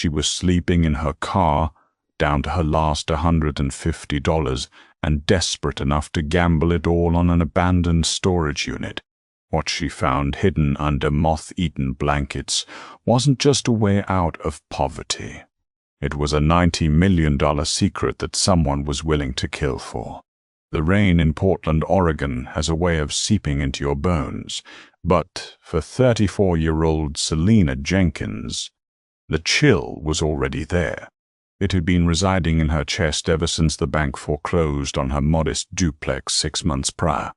She was sleeping in her car, down to her last $150, and desperate enough to gamble it all on an abandoned storage unit. What she found hidden under moth-eaten blankets wasn't just a way out of poverty. It was a $90 million secret that someone was willing to kill for. The rain in Portland, Oregon has a way of seeping into your bones, but for 34-year-old Selena Jenkins, the chill was already there. It had been residing in her chest ever since the bank foreclosed on her modest duplex 6 months prior.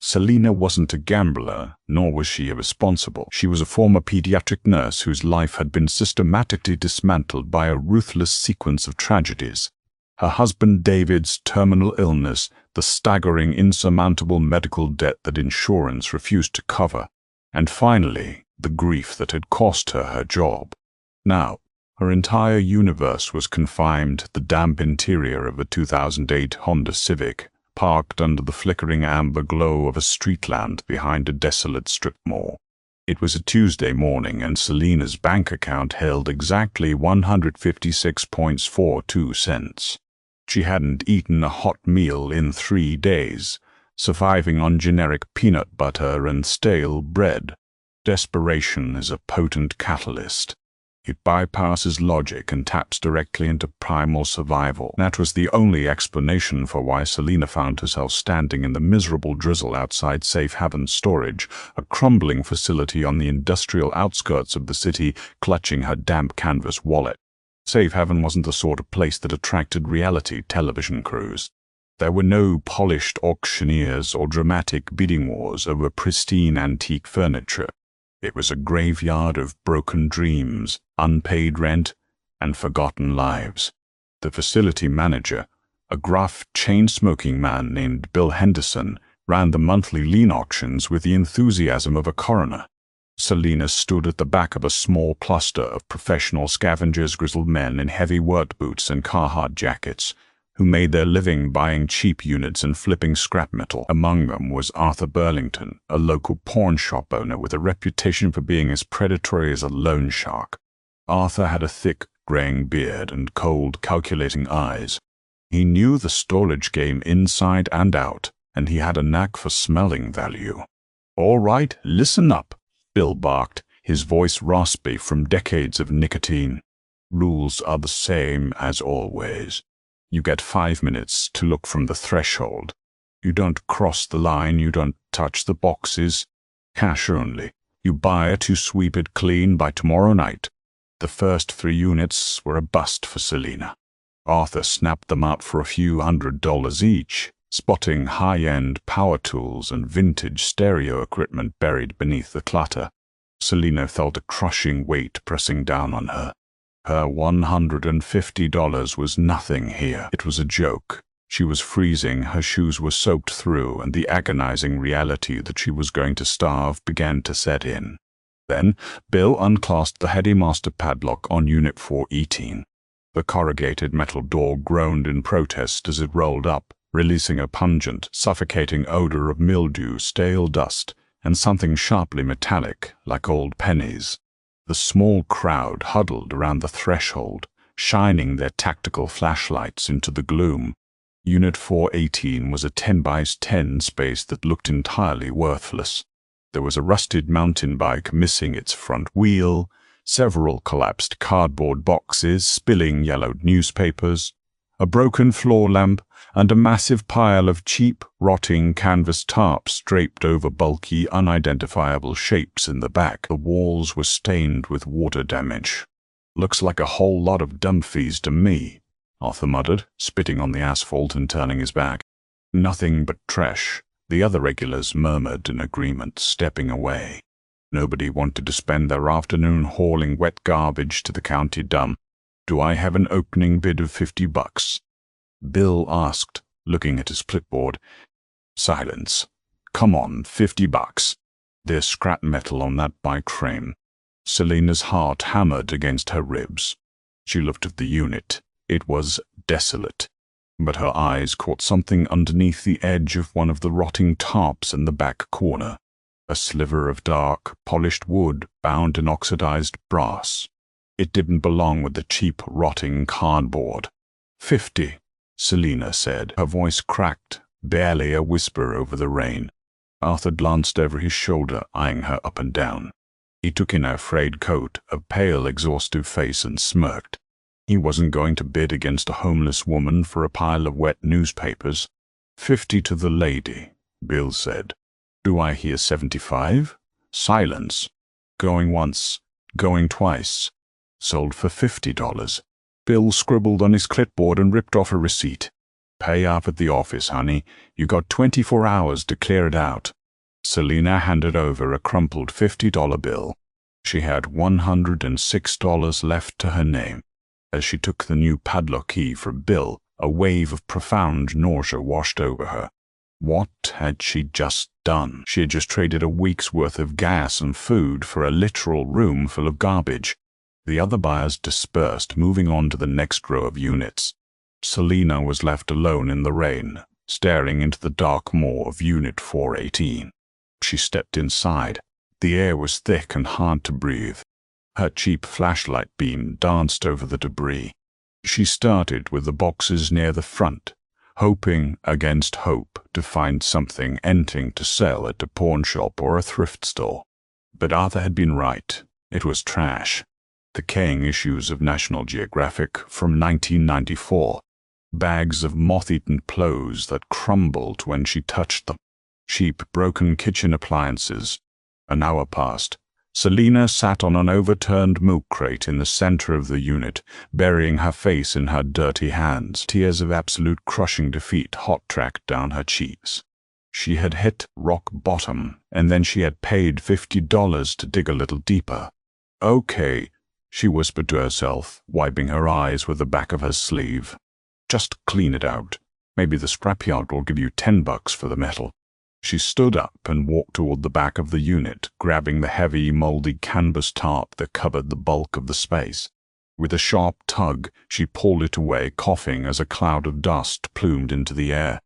Selena wasn't a gambler, nor was she irresponsible. She was a former pediatric nurse whose life had been systematically dismantled by a ruthless sequence of tragedies. Her husband David's terminal illness, the staggering, insurmountable medical debt that insurance refused to cover, and finally, the grief that had cost her her job. Now, her entire universe was confined to the damp interior of a 2008 Honda Civic, parked under the flickering amber glow of a street lamp behind a desolate strip mall. It was a Tuesday morning, and Selena's bank account held exactly 156.42 cents. She hadn't eaten a hot meal in 3 days, surviving on generic peanut butter and stale bread. Desperation is a potent catalyst. It bypasses logic and taps directly into primal survival. That was the only explanation for why Selena found herself standing in the miserable drizzle outside Safe Haven Storage, a crumbling facility on the industrial outskirts of the city, clutching her damp canvas wallet. Safe Haven wasn't the sort of place that attracted reality television crews. There were no polished auctioneers or dramatic bidding wars over pristine antique furniture. It was a graveyard of broken dreams, unpaid rent, and forgotten lives. The facility manager, a gruff, chain-smoking man named Bill Henderson, ran the monthly lien auctions with the enthusiasm of a coroner. Selena stood at the back of a small cluster of professional scavengers, grizzled men in heavy work boots and Carhartt jackets, who made their living buying cheap units and flipping scrap metal. Among them was Arthur Burlington, a local pawn shop owner with a reputation for being as predatory as a loan shark. Arthur had a thick, graying beard and cold, calculating eyes. He knew the storage game inside and out, and he had a knack for smelling value. "All right, listen up," Bill barked, his voice raspy from decades of nicotine. "Rules are the same as always. You get 5 minutes to look from the threshold. You don't cross the line, you don't touch the boxes. Cash only. You buy it, you sweep it clean by tomorrow night." The first 3 units were a bust for Selena. Arthur snapped them out for a few $100s each, spotting high-end power tools and vintage stereo equipment buried beneath the clutter. Selena felt a crushing weight pressing down on her. Her $150 was nothing here. It was a joke. She was freezing, her shoes were soaked through, and the agonizing reality that she was going to starve began to set in. Then, Bill unclasped the heady master padlock on Unit 418. The corrugated metal door groaned in protest as it rolled up, releasing a pungent, suffocating odor of mildew, stale dust, and something sharply metallic, like old pennies. The small crowd huddled around the threshold, shining their tactical flashlights into the gloom. Unit 418 was a 10 by 10 space that looked entirely worthless. There was a rusted mountain bike missing its front wheel, several collapsed cardboard boxes spilling yellowed newspapers, a broken floor lamp, and a massive pile of cheap, rotting canvas tarps draped over bulky, unidentifiable shapes in the back. The walls were stained with water damage. "Looks like a whole lot of dump fees to me," Arthur muttered, spitting on the asphalt and turning his back. "Nothing but trash," the other regulars murmured in agreement, stepping away. Nobody wanted to spend their afternoon hauling wet garbage to the county dump. "Do I have an opening bid of $50? Bill asked, looking at his clipboard. Silence. "Come on, $50. There's scrap metal on that bike frame." Selena's heart hammered against her ribs. She looked at the unit. It was desolate, but her eyes caught something underneath the edge of one of the rotting tarps in the back corner. A sliver of dark, polished wood bound in oxidized brass. It didn't belong with the cheap, rotting cardboard. 50, Selina said, her voice cracked, barely a whisper over the rain. Arthur glanced over his shoulder, eyeing her up and down. He took in her frayed coat, a pale, exhaustive face, and smirked. He wasn't going to bid against a homeless woman for a pile of wet newspapers. 50 to the lady, Bill said. Do I hear 75? Silence. Going once, going twice. Sold for $50. Bill scribbled on his clipboard and ripped off a receipt. Pay up at the office, honey. You got 24 hours to clear it out. Selina handed over a crumpled $50 bill. She had $106 left to her name. As she took the new padlock key from Bill, a wave of profound nausea washed over her. What had she just done? She had just traded a week's worth of gas and food for a literal room full of garbage. The other buyers dispersed, moving on to the next row of units. Selina was left alone in the rain, staring into the dark maw of Unit 418. She stepped inside. The air was thick and hard to breathe. Her cheap flashlight beam danced over the debris. She started with the boxes near the front, hoping against hope to find something empty to sell at a pawn shop or a thrift store. But Arthur had been right. It was trash. Decaying issues of National Geographic from 1994. Bags of moth-eaten clothes that crumbled when she touched them. Cheap, broken kitchen appliances. An hour passed. Selina sat on an overturned milk crate in the center of the unit, burying her face in her dirty hands. Tears of absolute crushing defeat hot-tracked down her cheeks. She had hit rock bottom, and then she had paid $50 to dig a little deeper. Okay, she whispered to herself, wiping her eyes with the back of her sleeve. Just clean it out. Maybe the scrapyard will give you $10 for the metal. She stood up and walked toward the back of the unit, grabbing the heavy, moldy canvas tarp that covered the bulk of the space. With a sharp tug, she pulled it away, coughing as a cloud of dust plumed into the air.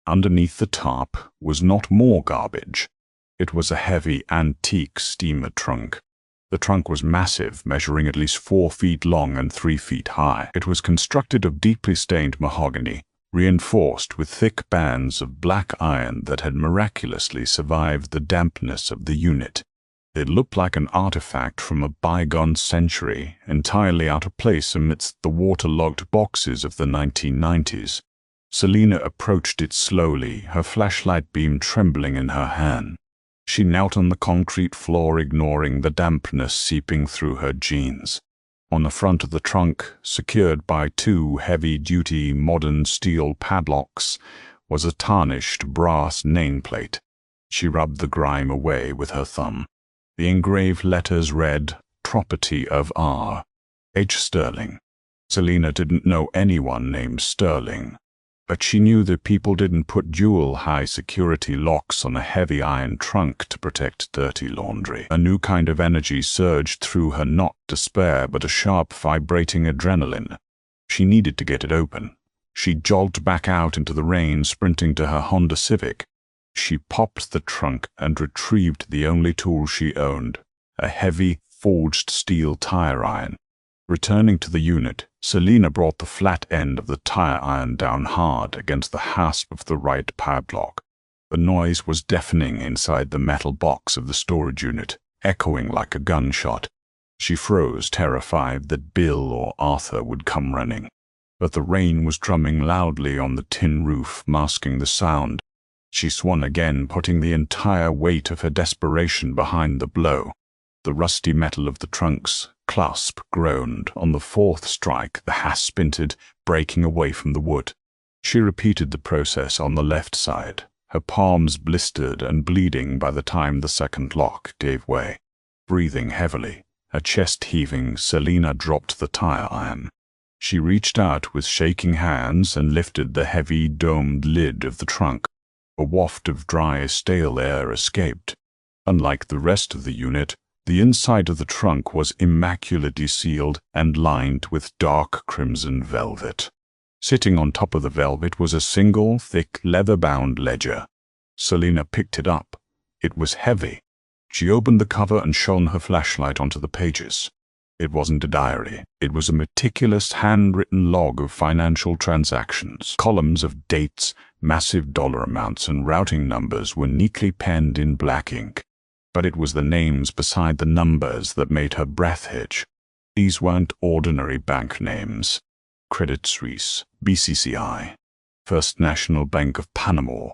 Underneath the tarp was not more garbage. It was a heavy, antique steamer trunk. The trunk was massive, measuring at least 4 feet long and 3 feet high. It was constructed of deeply stained mahogany, reinforced with thick bands of black iron that had miraculously survived the dampness of the unit. It looked like an artifact from a bygone century, entirely out of place amidst the waterlogged boxes of the 1990s. Selina approached it slowly, her flashlight beam trembling in her hand. She knelt on the concrete floor, ignoring the dampness seeping through her jeans. On the front of the trunk, secured by 2 heavy-duty modern steel padlocks, was a tarnished brass nameplate. She rubbed the grime away with her thumb. The engraved letters read, "Property of R. H. Sterling." Selina didn't know anyone named Sterling, but she knew that people didn't put dual high-security locks on a heavy iron trunk to protect dirty laundry. A new kind of energy surged through her, not despair, but a sharp, vibrating adrenaline. She needed to get it open. She jogged back out into the rain, sprinting to her Honda Civic. She popped the trunk and retrieved the only tool she owned, a heavy, forged steel tire iron. Returning to the unit, Selina brought the flat end of the tire iron down hard against the hasp of the right padlock. The noise was deafening inside the metal box of the storage unit, echoing like a gunshot. She froze, terrified that Bill or Arthur would come running. But the rain was drumming loudly on the tin roof, masking the sound. She swung again, putting the entire weight of her desperation behind the blow. The rusty metal of the trunk's clasp groaned. On the 4th strike, the hasp splintered, breaking away from the wood. She repeated the process on the left side, her palms blistered and bleeding by the time the 2nd lock gave way. Breathing heavily, her chest heaving, Selina dropped the tire iron. She reached out with shaking hands and lifted the heavy, domed lid of the trunk. A waft of dry, stale air escaped. Unlike the rest of the unit, the inside of the trunk was immaculately sealed and lined with dark crimson velvet. Sitting on top of the velvet was a single, thick, leather-bound ledger. Selina picked it up. It was heavy. She opened the cover and shone her flashlight onto the pages. It wasn't a diary. It was a meticulous handwritten log of financial transactions. Columns of dates, massive dollar amounts, and routing numbers were neatly penned in black ink. But it was the names beside the numbers that made her breath hitch. These weren't ordinary bank names. Credit Suisse, BCCI, First National Bank of Panama.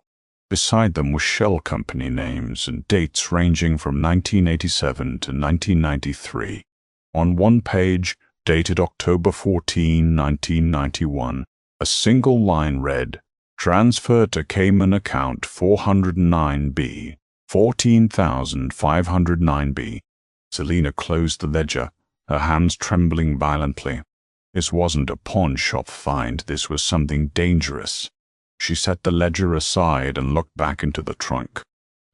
Beside them were shell company names and dates ranging from 1987 to 1993. On one page, dated October 14, 1991, a single line read, "Transfer to Cayman account 409B, 14,509B. Selina closed the ledger, her hands trembling violently. This wasn't a pawn shop find, this was something dangerous. She set the ledger aside and looked back into the trunk.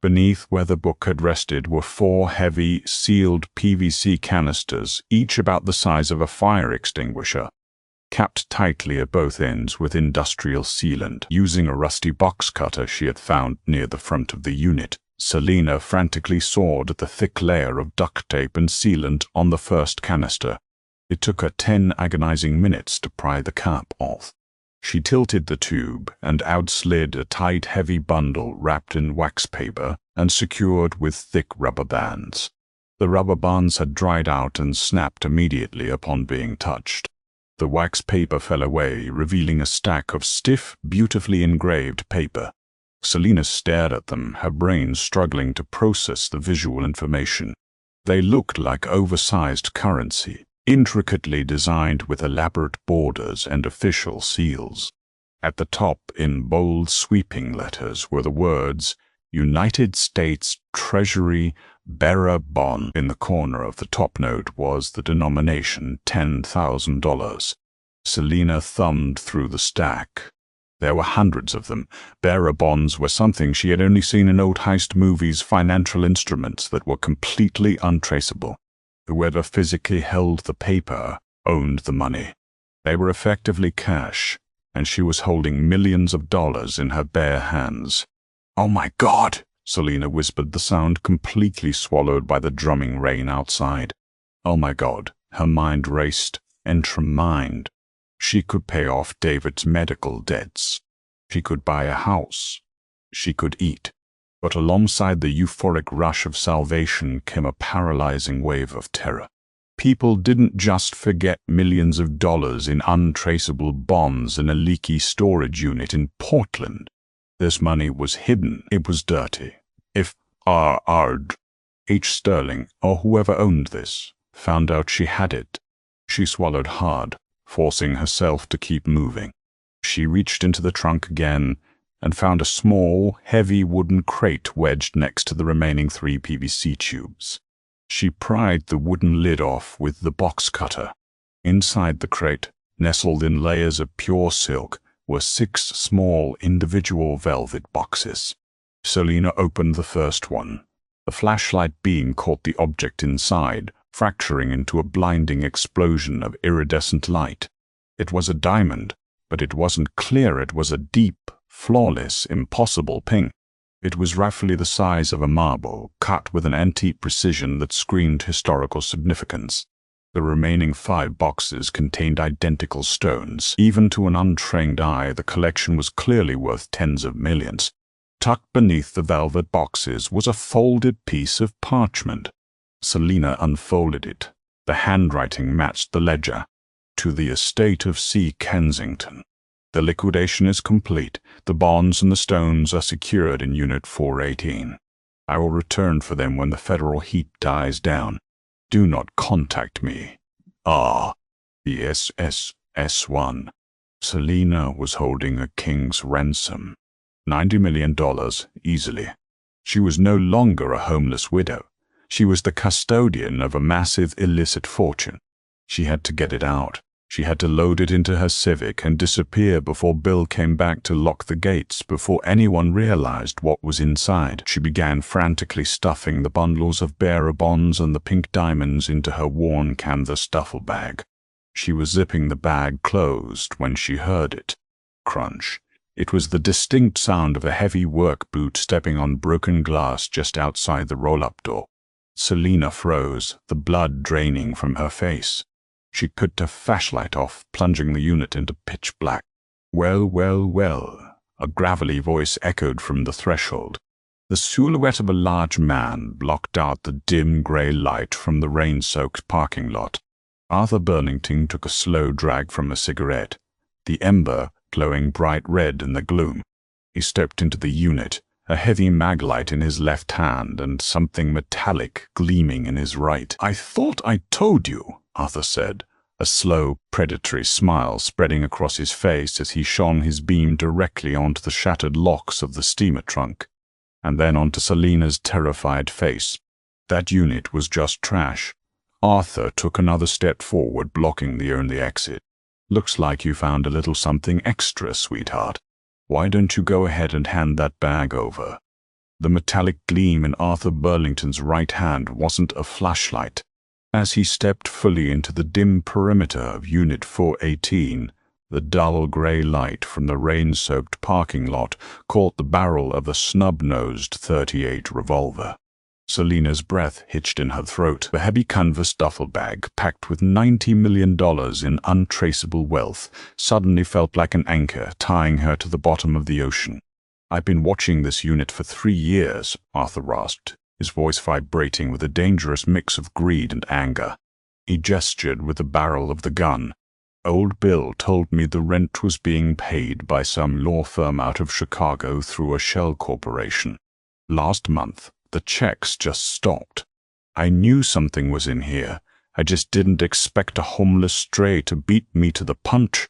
Beneath where the book had rested were 4 heavy, sealed PVC canisters, each about the size of a fire extinguisher, capped tightly at both ends with industrial sealant. Using a rusty box cutter she had found near the front of the unit, Selina frantically sawed at the thick layer of duct tape and sealant on the first canister. It took her 10 agonizing minutes to pry the cap off. She tilted the tube, and out slid a tight, heavy bundle wrapped in wax paper and secured with thick rubber bands. The rubber bands had dried out and snapped immediately upon being touched. The wax paper fell away, revealing a stack of stiff, beautifully engraved paper. Selina stared at them, her brain struggling to process the visual information. They looked like oversized currency, intricately designed with elaborate borders and official seals. At the top, in bold, sweeping letters, were the words, "United States Treasury Bearer Bond." In the corner of the top note was the denomination $10,000. Selina thumbed through the stack. There were hundreds of them. Bearer bonds were something she had only seen in old heist movies, financial instruments that were completely untraceable. Whoever physically held the paper owned the money. They were effectively cash, and she was holding millions of dollars in her bare hands. "Oh my God!" Selina whispered, the sound completely swallowed by the drumming rain outside. Oh my God, her mind raced, entremined. She could pay off David's medical debts. She could buy a house. She could eat. But alongside the euphoric rush of salvation came a paralyzing wave of terror. People didn't just forget millions of dollars in untraceable bonds in a leaky storage unit in Portland. This money was hidden. It was dirty. If H. Sterling, or whoever owned this, found out she had it, she swallowed hard, forcing herself to keep moving. She reached into the trunk again and found a small, heavy wooden crate wedged next to the remaining 3 PVC tubes. She pried the wooden lid off with the box cutter. Inside the crate, nestled in layers of pure silk, were 6 small individual velvet boxes. Selina opened the first one. The flashlight beam caught the object inside, fracturing into a blinding explosion of iridescent light. It was a diamond, but it wasn't clear. It was a deep, flawless, impossible pink. It was roughly the size of a marble, cut with an antique precision that screamed historical significance. The remaining 5 boxes contained identical stones. Even to an untrained eye, the collection was clearly worth tens of millions. Tucked beneath the velvet boxes was a folded piece of parchment. Selina unfolded it. The handwriting matched the ledger. To the estate of C. Kensington. The liquidation is complete. The bonds and the stones are secured in Unit 418. I will return for them when the federal heat dies down. Do not contact me. The SSS1. Selina was holding a king's ransom. $90 million, easily. She was no longer a homeless widow. She was the custodian of a massive illicit fortune. She had to get it out. She had to load it into her Civic and disappear before Bill came back to lock the gates, before anyone realized what was inside. She began frantically stuffing the bundles of bearer bonds and the pink diamonds into her worn canvas duffel bag. She was zipping the bag closed when she heard it. Crunch. It was the distinct sound of a heavy work boot stepping on broken glass just outside the roll-up door. Selina froze, the blood draining from her face. She cut her flashlight off, plunging the unit into pitch black. "Well, well, well," a gravelly voice echoed from the threshold. The silhouette of a large man blocked out the dim grey light from the rain-soaked parking lot. Arthur Burlington took a slow drag from a cigarette, the ember glowing bright red in the gloom. He stepped into the unit, a heavy maglite in his left hand and something metallic gleaming in his right. "I thought I told you," Arthur said, a slow, predatory smile spreading across his face as he shone his beam directly onto the shattered locks of the steamer trunk, and then onto Selina's terrified face. That unit was just trash. Arthur took another step forward, blocking the only exit. "Looks like you found a little something extra, sweetheart. Why don't you go ahead and hand that bag over?" The metallic gleam in Arthur Burlington's right hand wasn't a flashlight. As he stepped fully into the dim perimeter of Unit 418, the dull grey light from the rain-soaked parking lot caught the barrel of a snub-nosed .38 revolver. Selina's breath hitched in her throat. The heavy canvas duffel bag, packed with $90 million in untraceable wealth, suddenly felt like an anchor tying her to the bottom of the ocean. "I've been watching this unit for 3 years, Arthur rasped, his voice vibrating with a dangerous mix of greed and anger. He gestured with the barrel of the gun. "Old Bill told me the rent was being paid by some law firm out of Chicago through a shell corporation. Last month, the checks just stopped. I knew something was in here. I just didn't expect a homeless stray to beat me to the punch."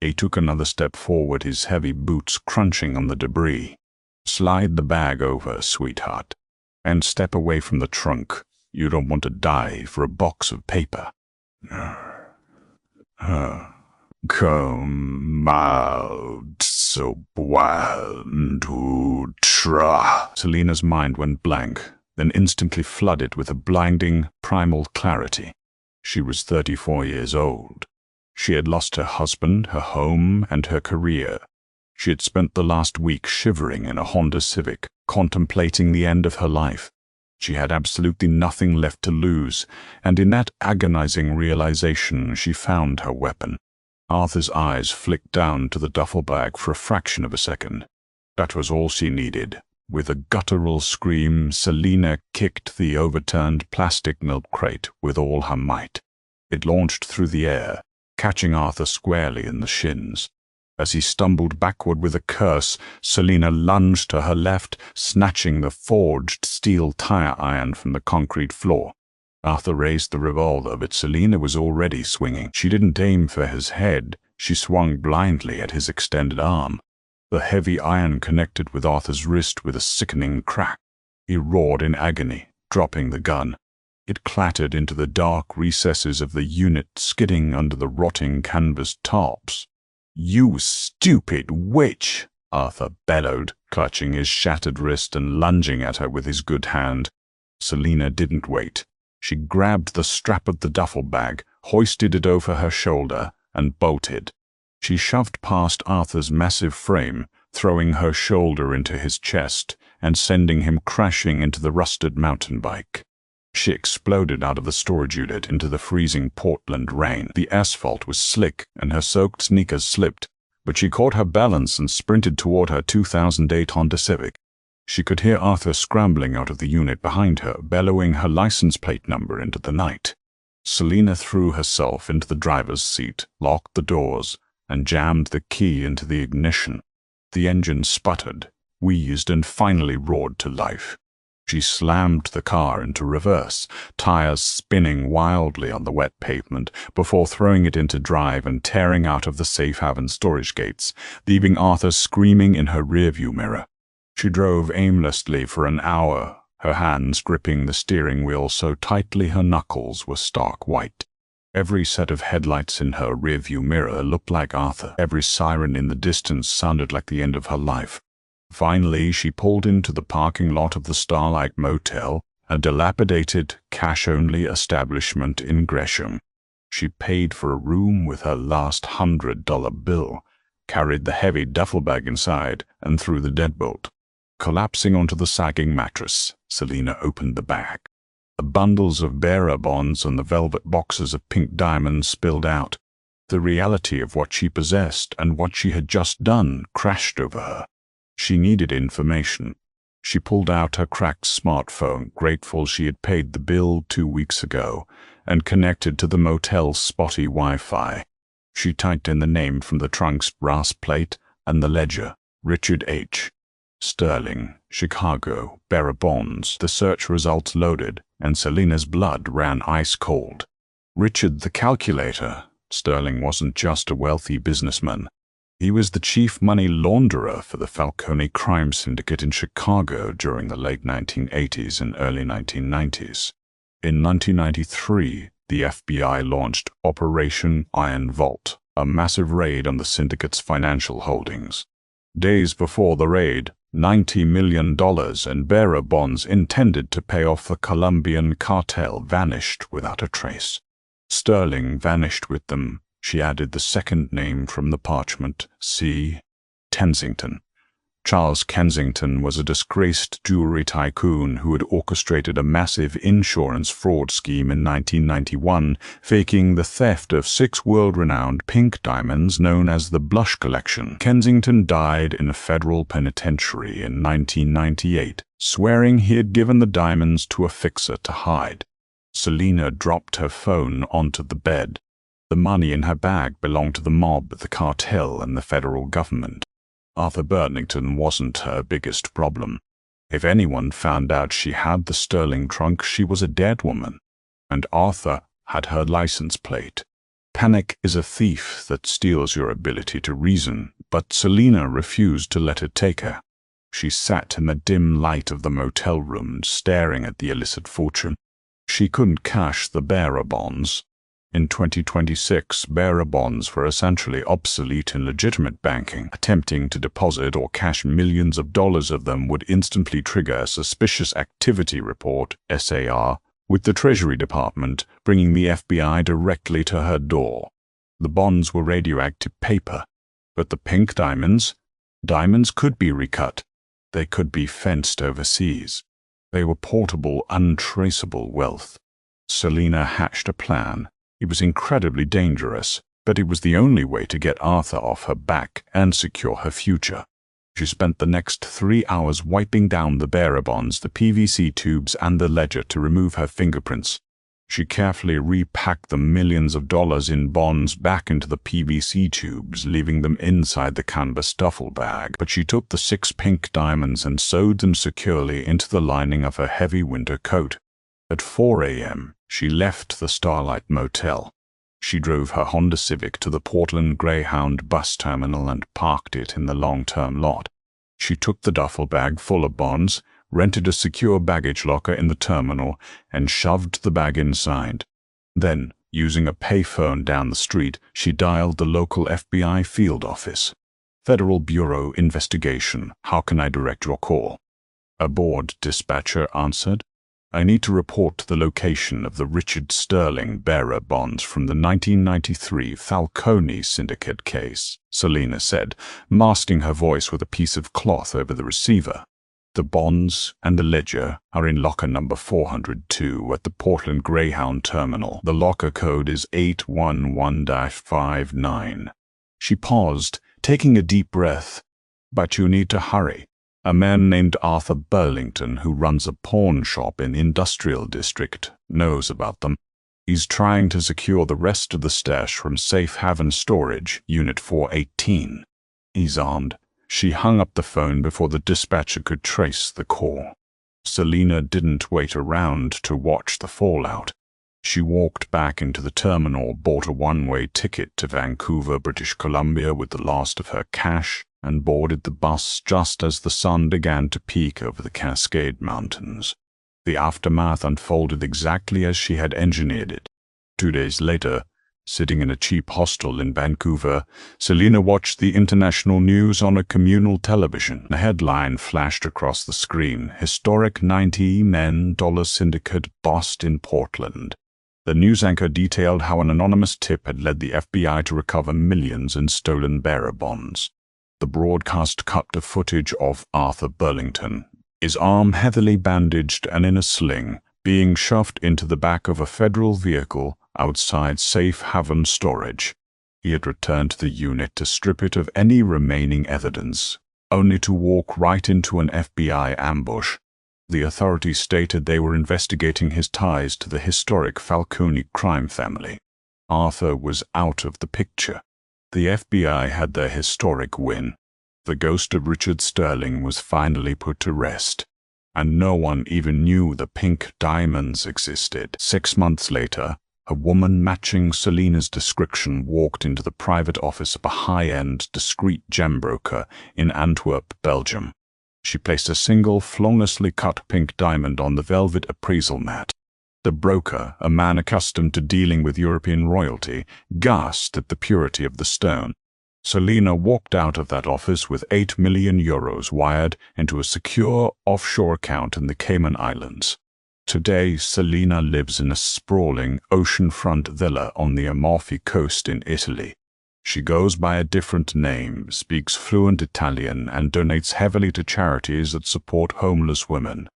He took another step forward, his heavy boots crunching on the debris. "Slide the bag over, sweetheart, and step away from the trunk. You don't want to die for a box of paper." "Come out, so wild to try." Selina's mind went blank, then instantly flooded with a blinding, primal clarity. She was 34 years old. She had lost her husband, her home, and her career. She had spent the last week shivering in a Honda Civic, contemplating the end of her life. She had absolutely nothing left to lose, and in that agonizing realization she found her weapon. Arthur's eyes flicked down to the duffel bag for a fraction of a second. That was all she needed. With a guttural scream, Selina kicked the overturned plastic milk crate with all her might. It launched through the air, catching Arthur squarely in the shins. As he stumbled backward with a curse, Selina lunged to her left, snatching the forged steel tire iron from the concrete floor. Arthur raised the revolver, but Selina was already swinging. She didn't aim for his head. She swung blindly at his extended arm. The heavy iron connected with Arthur's wrist with a sickening crack. He roared in agony, dropping the gun. It clattered into the dark recesses of the unit, skidding under the rotting canvas tops. "You stupid witch!" Arthur bellowed, clutching his shattered wrist and lunging at her with his good hand. Selina didn't wait. She grabbed the strap of the duffel bag, hoisted it over her shoulder, and bolted. She shoved past Arthur's massive frame, throwing her shoulder into his chest and sending him crashing into the rusted mountain bike. She exploded out of the storage unit into the freezing Portland rain. The asphalt was slick and her soaked sneakers slipped, but she caught her balance and sprinted toward her 2008 Honda Civic. She could hear Arthur scrambling out of the unit behind her, bellowing her license plate number into the night. Selina threw herself into the driver's seat, locked the doors, and jammed the key into the ignition. The engine sputtered, wheezed, and finally roared to life. She slammed the car into reverse, tires spinning wildly on the wet pavement, before throwing it into drive and tearing out of the safe haven storage gates, leaving Arthur screaming in her rearview mirror. She drove aimlessly for an hour, her hands gripping the steering wheel so tightly her knuckles were stark white. Every set of headlights in her rearview mirror looked like Arthur. Every siren in the distance sounded like the end of her life. Finally, she pulled into the parking lot of the Starlight Motel, a dilapidated, cash-only establishment in Gresham. She paid for a room with her last $100 bill, carried the heavy duffel bag inside, and threw the deadbolt. Collapsing onto the sagging mattress, Selina opened the bag. The bundles of bearer bonds and the velvet boxes of pink diamonds spilled out. The reality of what she possessed and what she had just done crashed over her. She needed information. She pulled out her cracked smartphone, grateful she had paid the bill 2 weeks ago, and connected to the motel's spotty Wi-Fi. She typed in the name from the trunk's brass plate and the ledger, Richard H. Sterling, Chicago, bearer bonds. The search results loaded, and Selina's blood ran ice cold. Richard the calculator. Sterling wasn't just a wealthy businessman. He was the chief money launderer for the Falcone crime syndicate in Chicago during the late 1980s and early 1990s. In 1993, the FBI launched Operation Iron Vault, a massive raid on the syndicate's financial holdings. Days before the raid, $90 million in bearer bonds intended to pay off the Colombian cartel vanished without a trace. Sterling vanished with them. She added the second name from the parchment, C. Kensington. Charles Kensington was a disgraced jewelry tycoon who had orchestrated a massive insurance fraud scheme in 1991, faking the theft of 6 world-renowned pink diamonds known as the Blush Collection. Kensington died in a federal penitentiary in 1998, swearing he had given the diamonds to a fixer to hide. Selina dropped her phone onto the bed. The money in her bag belonged to the mob, the cartel, and the federal government. Arthur Burlington wasn't her biggest problem. If anyone found out she had the Sterling trunk, she was a dead woman. And Arthur had her license plate. Panic is a thief that steals your ability to reason, but Selina refused to let it take her. She sat in the dim light of the motel room, staring at the illicit fortune. She couldn't cash the bearer bonds. In 2026, bearer bonds were essentially obsolete in legitimate banking. Attempting to deposit or cash millions of dollars of them would instantly trigger a Suspicious Activity Report, SAR, with the Treasury Department, bringing the FBI directly to her door. The bonds were radioactive paper, but the pink diamonds could be recut. They could be fenced overseas. They were portable, untraceable wealth. Selina hatched a plan. It was incredibly dangerous, but it was the only way to get Arthur off her back and secure her future. She spent the next 3 hours wiping down the bearer bonds, the PVC tubes, and the ledger to remove her fingerprints. She carefully repacked the millions of dollars in bonds back into the PVC tubes, leaving them inside the canvas duffel bag. But she took the 6 pink diamonds and sewed them securely into the lining of her heavy winter coat. At 4 a.m., she left the Starlight Motel. She drove her Honda Civic to the Portland Greyhound bus terminal and parked it in the long-term lot. She took the duffel bag full of bonds, rented a secure baggage locker in the terminal, and shoved the bag inside. Then, using a payphone down the street, she dialed the local FBI field office. Federal Bureau Investigation, how can I direct your call? A bored dispatcher answered. I need to report the location of the Richard Sterling bearer bonds from the 1993 Falcone syndicate case, Selina said, masking her voice with a piece of cloth over the receiver. The bonds and the ledger are in locker number 402 at the Portland Greyhound terminal. The locker code is 811-59. She paused, taking a deep breath. But you need to hurry. A man named Arthur Burlington, who runs a pawn shop in the Industrial District, knows about them. He's trying to secure the rest of the stash from Safe Haven Storage, Unit 418. He's armed. She hung up the phone before the dispatcher could trace the call. Selina didn't wait around to watch the fallout. She walked back into the terminal, bought a one-way ticket to Vancouver, British Columbia with the last of her cash, and boarded the bus just as the sun began to peak over the Cascade Mountains. The aftermath unfolded exactly as she had engineered it. 2 days later, sitting in a cheap hostel in Vancouver, Selina watched the international news on a communal television. A headline flashed across the screen, Historic $90 million Syndicate Bust in Portland. The news anchor detailed how an anonymous tip had led the FBI to recover millions in stolen bearer bonds. The broadcast cut to footage of Arthur Burlington, his arm heavily bandaged and in a sling, being shoved into the back of a federal vehicle outside safe haven storage. He had returned to the unit to strip it of any remaining evidence, only to walk right into an FBI ambush. The authorities stated they were investigating his ties to the historic Falcone crime family. Arthur was out of the picture. The FBI had their historic win. The ghost of Richard Sterling was finally put to rest, and no one even knew the pink diamonds existed. 6 months later, a woman matching Selina's description walked into the private office of a high-end, discreet gem broker in Antwerp, Belgium. She placed a single, flawlessly cut pink diamond on the velvet appraisal mat. The broker, a man accustomed to dealing with European royalty, gasped at the purity of the stone. Selina walked out of that office with €8 million wired into a secure offshore account in the Cayman Islands. Today, Selina lives in a sprawling oceanfront villa on the Amalfi Coast in Italy. She goes by a different name, speaks fluent Italian, and donates heavily to charities that support homeless women.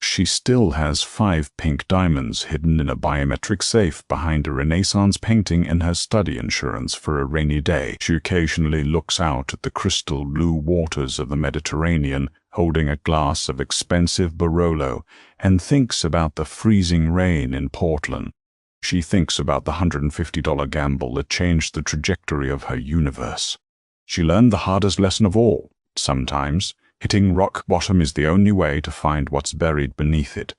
She still has 5 pink diamonds hidden in a biometric safe behind a Renaissance painting in her study insurance for a rainy day. She occasionally looks out at the crystal blue waters of the Mediterranean, holding a glass of expensive Barolo, and thinks about the freezing rain in Portland. She thinks about the $150 gamble that changed the trajectory of her universe. She learned the hardest lesson of all. Sometimes, hitting rock bottom is the only way to find what's buried beneath it.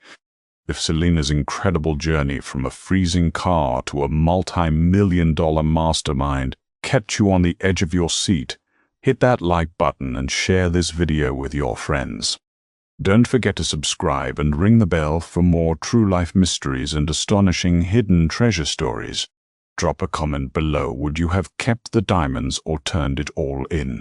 If Selina's incredible journey from a freezing car to a multi-million-dollar mastermind kept you on the edge of your seat, hit that like button and share this video with your friends. Don't forget to subscribe and ring the bell for more true-life mysteries and astonishing hidden treasure stories. Drop a comment below. Would you have kept the diamonds or turned it all in?